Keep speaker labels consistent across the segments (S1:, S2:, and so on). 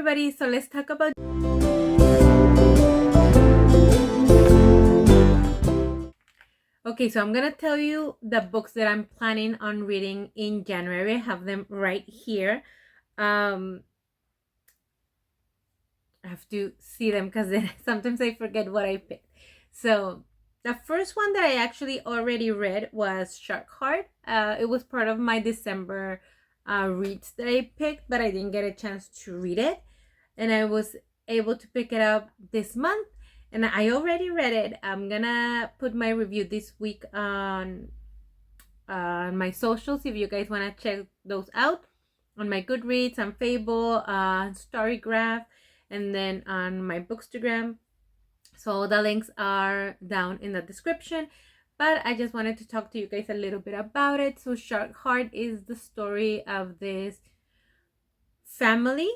S1: everybody, so let's talk about okay, so I'm gonna tell you the books that I'm planning on reading in January. I have them right here. I have to see them because sometimes I forget what I picked. So the first one that I actually already read was Shark Heart. It was part of my December reads that I picked, but I didn't get a chance to read it, and I was able to pick it up this month, and I already read it. I'm gonna put my review this week on my socials if you guys want to check those out, on my Goodreads, on Fable, Storygraph, and then on my Bookstagram. So the links are down in the description, but I just wanted to talk to you guys a little bit about it. So Shark Heart is the story of this family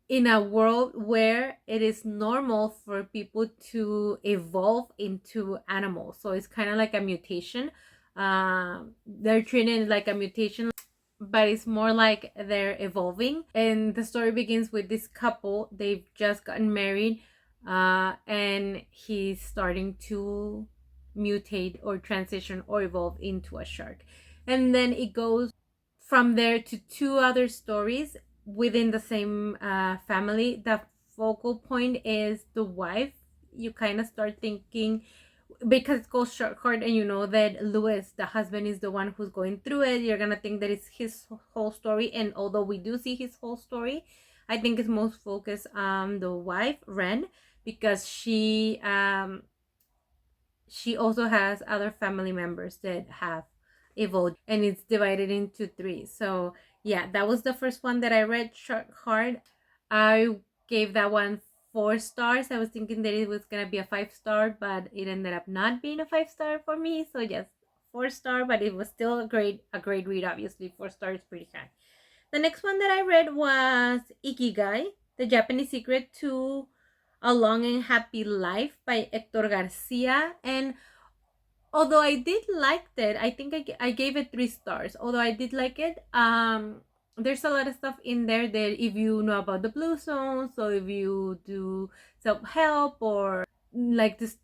S1: in a world where it is normal for people to evolve into animals. So it's kind of like a mutation. They're treated like a mutation, but it's more like they're evolving. And the story begins with this couple. They've just gotten married, and he's starting to mutate or transition or evolve into a shark. And then it goes from there to two other stories within the same family. The focal point is the wife. You kind of start thinking, because it's called Shark Heart, and you know that Lewis, the husband, is the one who's going through it, you're gonna think that it's his whole story. And although we do see his whole story, I think it's most focused on the wife, Ren, because she also has other family members that have evolved, and it's divided into three. So yeah, that was the first one that I read, Shark Heart. I gave that one 4 stars. I was thinking that it was gonna be a 5-star, but it ended up not being a 5-star for me. So yes, 4-star, but it was still a great read. Obviously 4 stars is pretty high. The next one that I read was Ikigai, The Japanese Secret to a Long and Happy Life by Hector Garcia. And although I did like it, I think I gave it 3 stars. Although I did like it, there's a lot of stuff in there that if you know about the blue zones, so if you do self-help or like this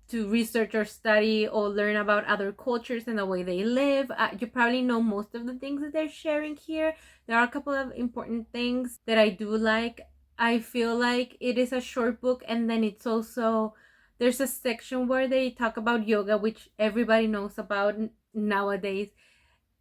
S1: to research or study or learn about other cultures and the way they live, you probably know most of the things that they're sharing here. There are a couple of important things that I do like. I feel like it is a short book, and then it's also, there's a section where they talk about yoga, which everybody knows about nowadays,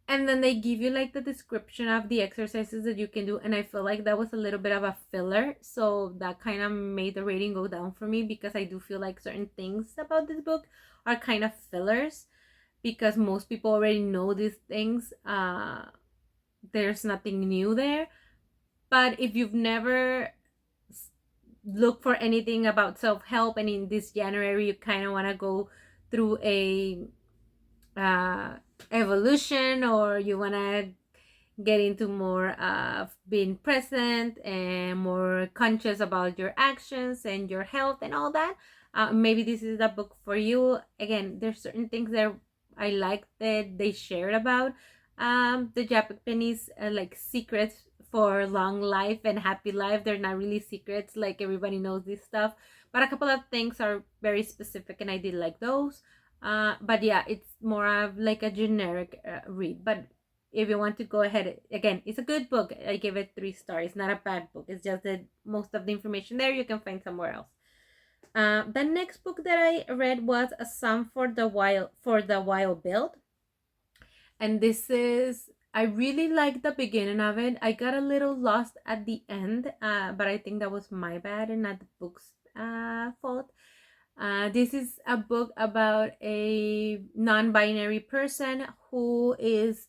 S1: and then they give you like the description of the exercises that you can do, and I feel like that was a little bit of a filler, so that kind of made the rating go down for me, because I do feel like certain things about this book are kind of fillers, because most people already know these things. There's nothing new there. But if you've never looked for anything about self-help, and in this January you kind of want to go through a evolution, or you want to get into more of being present and more conscious about your actions and your health and all that, maybe this is the book for you. Again, there's certain things that I like that they shared about the Japanese like secrets for long life and happy life. They're not really secrets, like everybody knows this stuff, but a couple of things are very specific, and I did like those. But yeah, it's more of like a generic read. But if you want to go ahead, again, it's a good book. I give it 3 stars. It's not a bad book. It's just that most of the information there you can find somewhere else. The next book that I read was A Song for the Wild Build, and this is, I really liked the beginning of it. I got a little lost at the end, but I think that was my bad and not the book's fault. This is a book about a non-binary person who is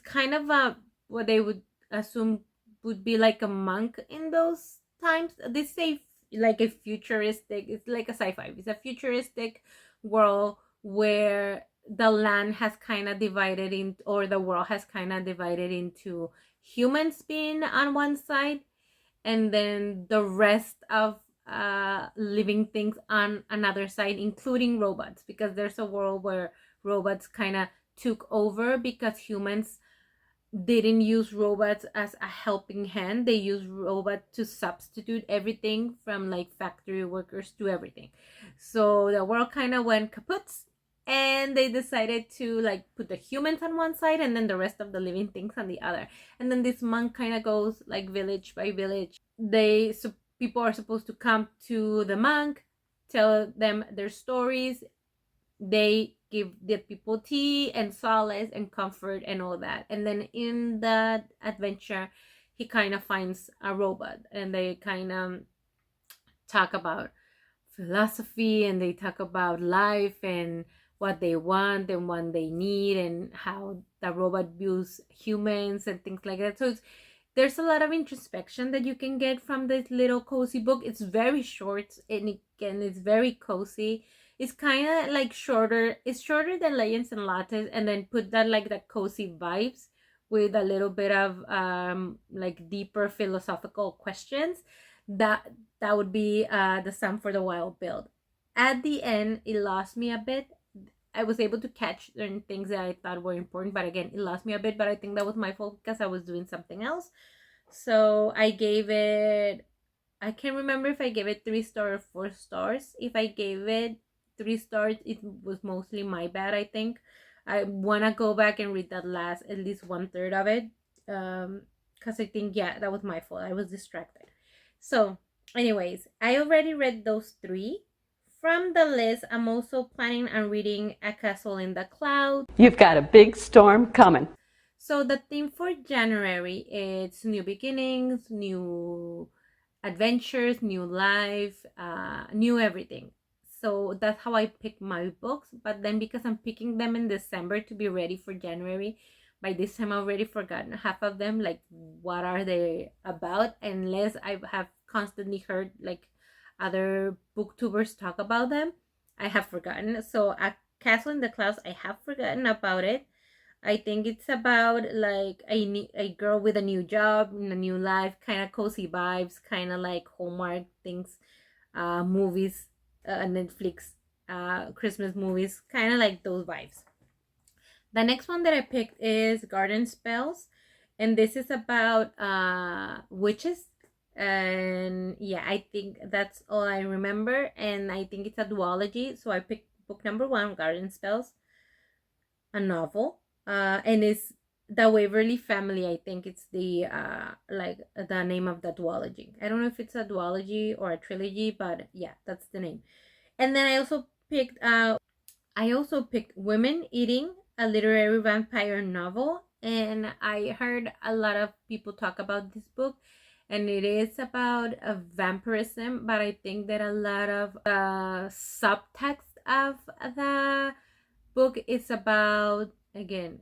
S1: kind of a, what they would assume would be like a monk in those times. This is like a futuristic, it's like a sci-fi, it's a futuristic world where the land has kind of divided in, or the world has kind of divided into humans being on one side, and then the rest of living things on another side, including robots, because there's a world where robots kind of took over because humans didn't use robots as a helping hand. They used robots to substitute everything from like factory workers to everything. So the world kind of went kaput, and they decided to like put the humans on one side and then the rest of the living things on the other. And then this monk kind of goes like village by village. People are supposed to come to the monk, tell them their stories. They give the people tea and solace and comfort and all that. And then in that adventure, he kind of finds a robot, and they kind of talk about philosophy, and they talk about life and what they want and what they need, and how the robot views humans and things like that. So there's a lot of introspection that you can get from this little cozy book. It's very short, and again, it's very cozy. It's kind of like shorter. It's shorter than Legends and Lattes, and then put that like the cozy vibes with a little bit of like deeper philosophical questions. That would be the Sum for the Wild build. At the end, it lost me a bit. I was able to catch certain things that I thought were important, but again, it lost me a bit. But I think that was my fault because I was doing something else. So I gave it, I can't remember if I gave it 3 stars or 4 stars. If I gave it 3 stars, it was mostly my bad, I think. I want to go back and read that last, at least 1/3 of it. Because I think, yeah, that was my fault. I was distracted. So, anyways, I already read those 3. From the list, I'm also planning on reading A Castle in the Clouds.
S2: You've got a big storm coming.
S1: So the theme for January, it's new beginnings, new adventures, new life, new everything. So that's how I pick my books. But then because I'm picking them in December to be ready for January, by this time I've already forgotten half of them, like what are they about, unless I have constantly heard like other booktubers talk about them. I have forgotten. So A Castle in the Clouds, I have forgotten about it. I think it's about like a girl with a new job and a new life, kind of cozy vibes, kind of like Hallmark things, movies, Netflix, Christmas movies, kind of like those vibes. The next one that I picked is Garden Spells, and this is about witches. And yeah, I think that's all I remember, and I think it's a duology. So I picked book number 1, Garden Spells, a novel, and it's the Waverly Family. I think it's the like the name of the duology. I don't know if it's a duology or a trilogy, but yeah, that's the name. And then I also picked Women Eating, a literary vampire novel, and I heard a lot of people talk about this book, and it is about a vampirism, but I think that a lot of subtext of the book is about, again,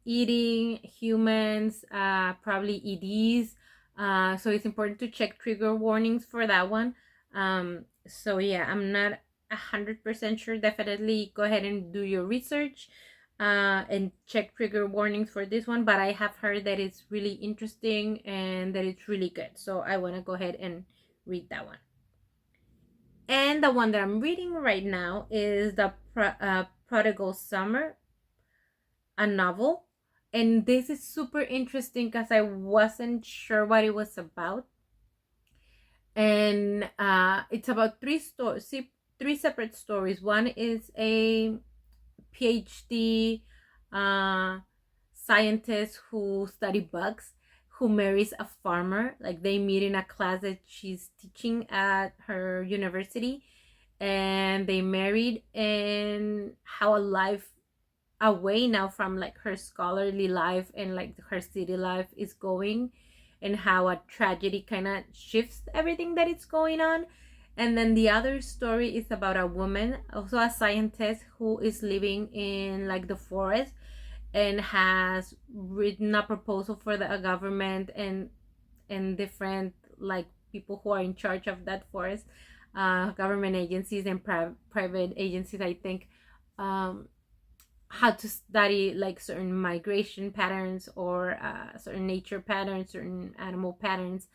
S1: eating humans, probably EDs. So it's important to check trigger warnings for that one. So yeah, I'm not 100% sure. Definitely go ahead and do your research and check trigger warnings for this one. But I have heard that it's really interesting and that it's really good. So I want to go ahead and read that one. And the one that I'm reading right now is the Prodigal Summer, a novel. And this is super interesting because I wasn't sure what it was about. And it's about 3 stories, 3 separate stories. One is a PhD scientist who study bugs, who marries a farmer. Like they meet in a class that she's teaching at her university, and they married, and how a life away now from like her scholarly life and like her city life is going, and how a tragedy kind of shifts everything that is going on. And then the other story is about a woman, also a scientist, who is living in like the forest and has written a proposal for the government and different like people who are in charge of that forest, government agencies and private agencies, I think, how to study like certain migration patterns or certain nature patterns, certain animal patterns.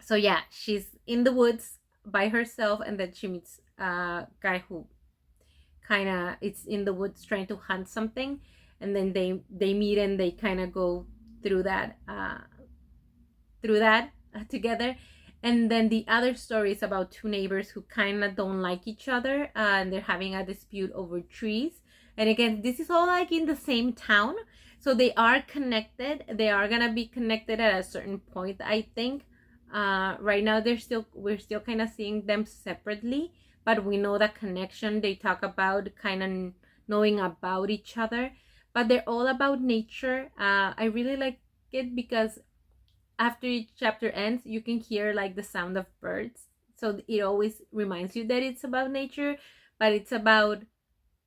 S1: So yeah, she's in the woods by herself, and then she meets a guy who kind of it's in the woods trying to hunt something, and then they meet and they kind of go through that together. And then the other story is about two neighbors who kind of don't like each other, and they're having a dispute over trees. And again, this is all like in the same town, so they are connected. They are gonna be connected at a certain point, I think. Right now, we're still kind of seeing them separately, but we know the connection. They talk about kind of knowing about each other, but they're all about nature. I really like it because after each chapter ends, you can hear like the sound of birds. So it always reminds you that it's about nature, but it's about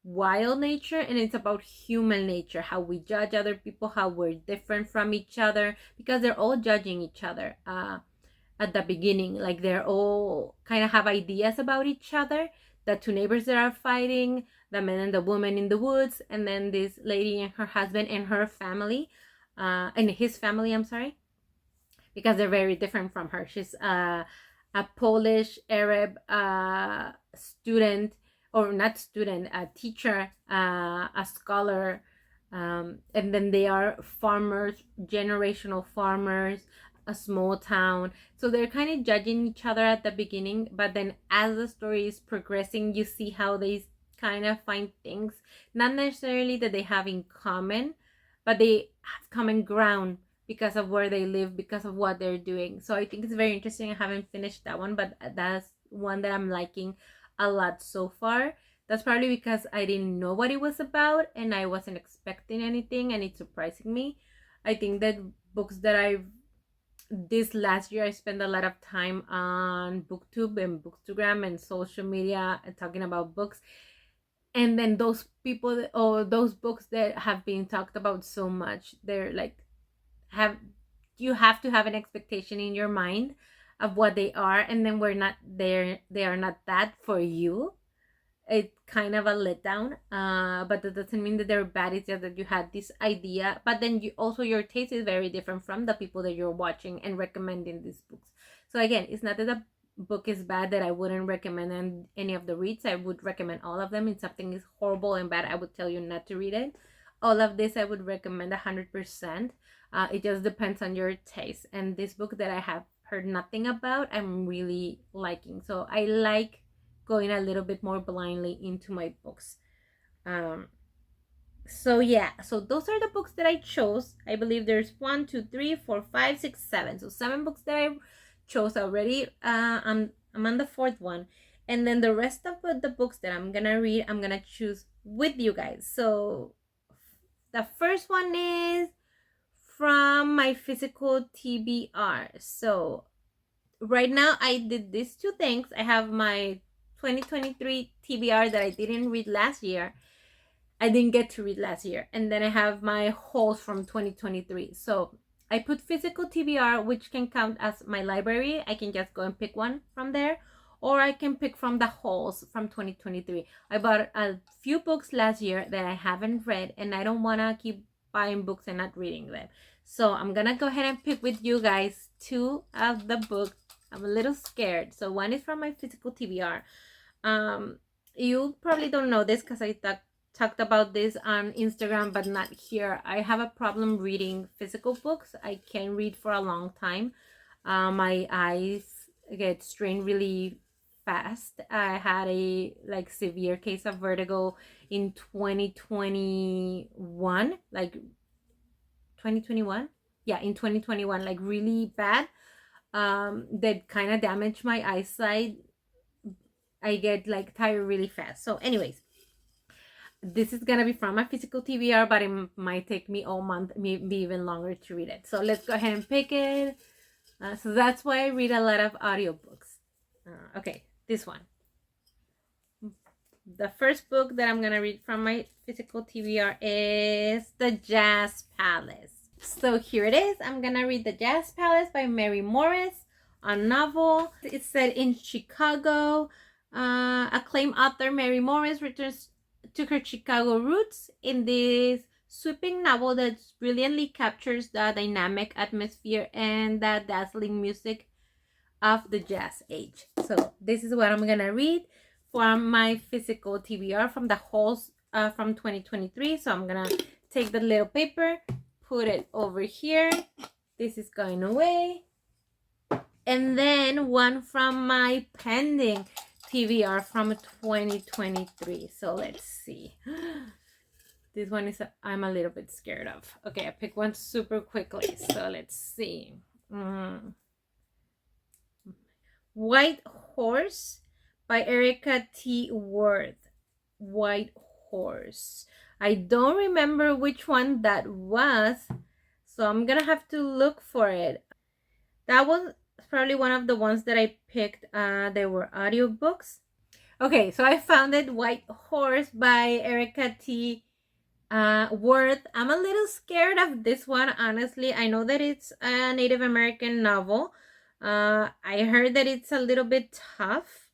S1: wild nature, and it's about human nature, how we judge other people, how we're different from each other, because they're all judging each other at the beginning. Like they're all kind of have ideas about each other. The two neighbors that are fighting, the man and the woman in the woods, and then this lady and her husband and her family, and his family, I'm sorry, because they're very different from her. She's a Polish Arab student, or not student, a teacher, a scholar, and then they are farmers, generational farmers, a small town. So they're kind of judging each other at the beginning, but then as the story is progressing, you see how they kind of find things, not necessarily that they have in common, but they have common ground because of where they live, because of what they're doing. So I think it's very interesting. I haven't finished that one, but that's one that I'm liking a lot so far. That's probably because I didn't know what it was about and I wasn't expecting anything, and it's surprising me. I think that books that this last year I spent a lot of time on booktube and bookstagram and social media and talking about books, and then those people or those books that have been talked about so much, they're like, you have to have an expectation in your mind of what they are, and then we're not there, they are not that for you. It's kind of a letdown, but that doesn't mean that they're bad. It's just that you had this idea, but then you also, your taste is very different from the people that you're watching and recommending these books. So again, it's not that the book is bad that I wouldn't recommend any of the reads. I would recommend all of them. If something is horrible and bad, I would tell you not to read it. All of this I would recommend 100%. It just depends on your taste. And this book that I have heard nothing about, I'm really liking. So I like going a little bit more blindly into my books. So yeah, so those are the books that I chose. I believe there's 1, 2, 3, 4, 5, 6, 7. So 7 books that I chose already. I'm on the 4th one. And then the rest of the books that I'm gonna read, I'm gonna choose with you guys. So the first one is from my physical TBR. So right now I did these two things. I have my 2023 TBR that I didn't read last year. I didn't get to read last year. And then I have my hauls from 2023. So I put physical TBR, which can count as my library. I can just go and pick one from there, or I can pick from the hauls from 2023. I bought a few books last year that I haven't read, and I don't want to keep buying books and not reading them. So I'm gonna go ahead and pick with you guys 2 of the books. I'm a little scared. So one is from my physical TBR. You probably don't know this because I talked about this on Instagram, but not here. I have a problem reading physical books. I can't read for a long time. My eyes get strained really fast. I had a severe case of vertigo in 2021, like 2021. Yeah, in 2021, like really bad. That kind of damaged my eyesight. I get like tired really fast. So anyways, this is gonna be from my physical TBR, but it might take me all month, maybe even longer to read it. So let's go ahead and pick it. So that's why I read a lot of audiobooks. Okay, this one. The first book that I'm gonna read from my physical TBR is The Jazz Palace. So here it is. I'm gonna read The Jazz Palace by Mary Morris, a novel. It's set in Chicago. Acclaimed author Mary Morris returns to her Chicago roots in this sweeping novel that brilliantly captures the dynamic atmosphere and the dazzling music of the jazz age. So this is what I'm gonna read from my physical TBR from the halls from 2023. So I'm gonna take the little paper, put it over here. This is going away. And then one from my pending TBR from 2023. So let's see. This one is I'm a little bit scared of. Okay, I picked one super quickly. So let's see. White Horse by Erica T. Worth. White Horse. I don't remember which one that was, so I'm gonna have to look for it. That was probably one of the ones that I picked. They were audiobooks. Okay, so I found it. White Horse by Erica T. Worth. I'm a little scared of this one, honestly. I know that it's a Native American novel. I heard that it's a little bit tough,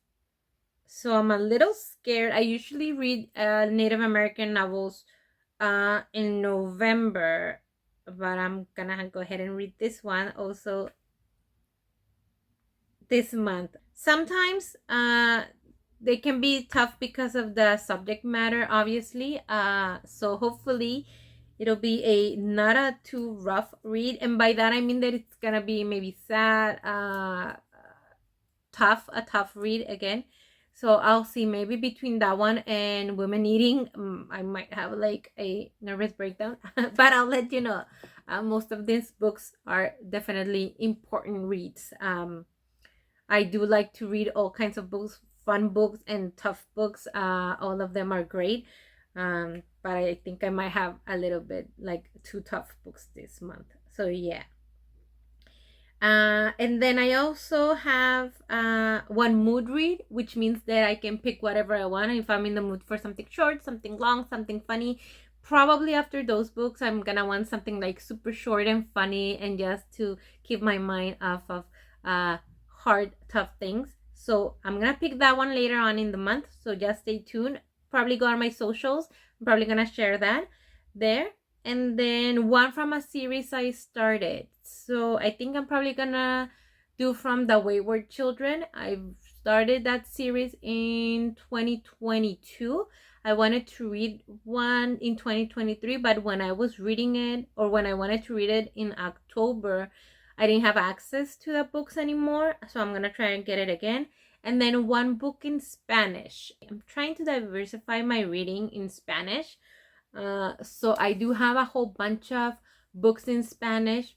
S1: so I'm a little scared. I usually read Native American novels in November, but I'm gonna go ahead and read this one also this month. Sometimes they can be tough because of the subject matter, obviously. So hopefully it'll be not a too rough read, and by that I mean that it's gonna be maybe sad, a tough read again. So I'll see, maybe between that one and Women Eating, I might have like a nervous breakdown, but I'll let you know. Most of these books are definitely important reads. I do like to read all kinds of books, fun books and tough books. All of them are great. But I think I might have a little bit like 2 tough books this month. So yeah. And then I also have one mood read, which means that I can pick whatever I want. If I'm in the mood for something short, something long, something funny, probably after those books, I'm gonna want something like super short and funny, and just to keep my mind off of hard, tough things. So I'm gonna pick that one later on in the month. So just stay tuned. Probably go on my socials. I'm probably gonna share that there. And then one from a series I started. So I think I'm probably gonna do from The Wayward Children. I've started that series in 2022. I wanted to read one in 2023, but when I was reading it, or when I wanted to read it in October, I didn't have access to the books anymore. So I'm gonna try and get it again. And then one book in Spanish. I'm trying to diversify my reading in Spanish. So I do have a whole bunch of books in Spanish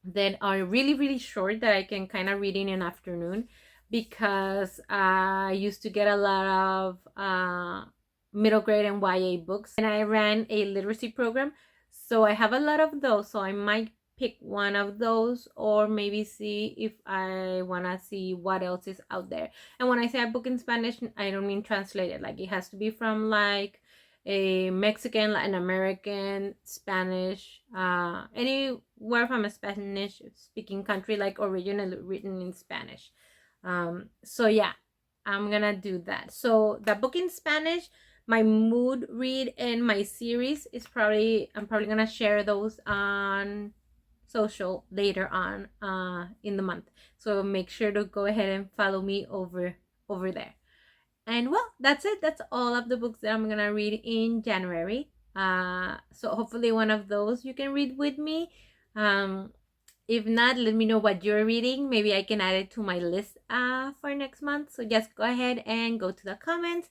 S1: that are really, really short that I can kind of read in an afternoon, because I used to get a lot of middle grade and YA books, and I ran a literacy program. So I have a lot of those. So I might pick one of those, or maybe see if I want to see what else is out there. And when I say a book in Spanish, I don't mean translated. Like, it has to be from like a Mexican, Latin American, Spanish, anywhere from a Spanish speaking country, like originally written in Spanish. So yeah, I'm gonna do that. So the book in Spanish, my mood read, and my series is I'm probably gonna share those on social later on in the month. So make sure to go ahead and follow me over there. And well, that's it. That's all of the books that I'm gonna read in January. So hopefully one of those you can read with me. If not, let me know what you're reading. Maybe I can add it to my list for next month. So just go ahead and go to the comments.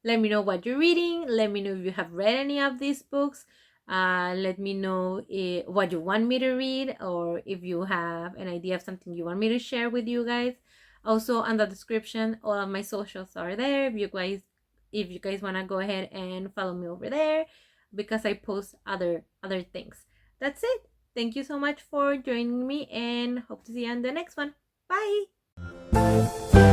S1: Let me know what you're reading. Let me know if you have read any of these books. Let me know what you want me to read, or if you have an idea of something you want me to share with you guys. Also, on the description, all of my socials are there. If you guys want to go ahead and follow me over there, because I post other things. That's it. Thank you so much for joining me, and hope to see you on the next one. Bye.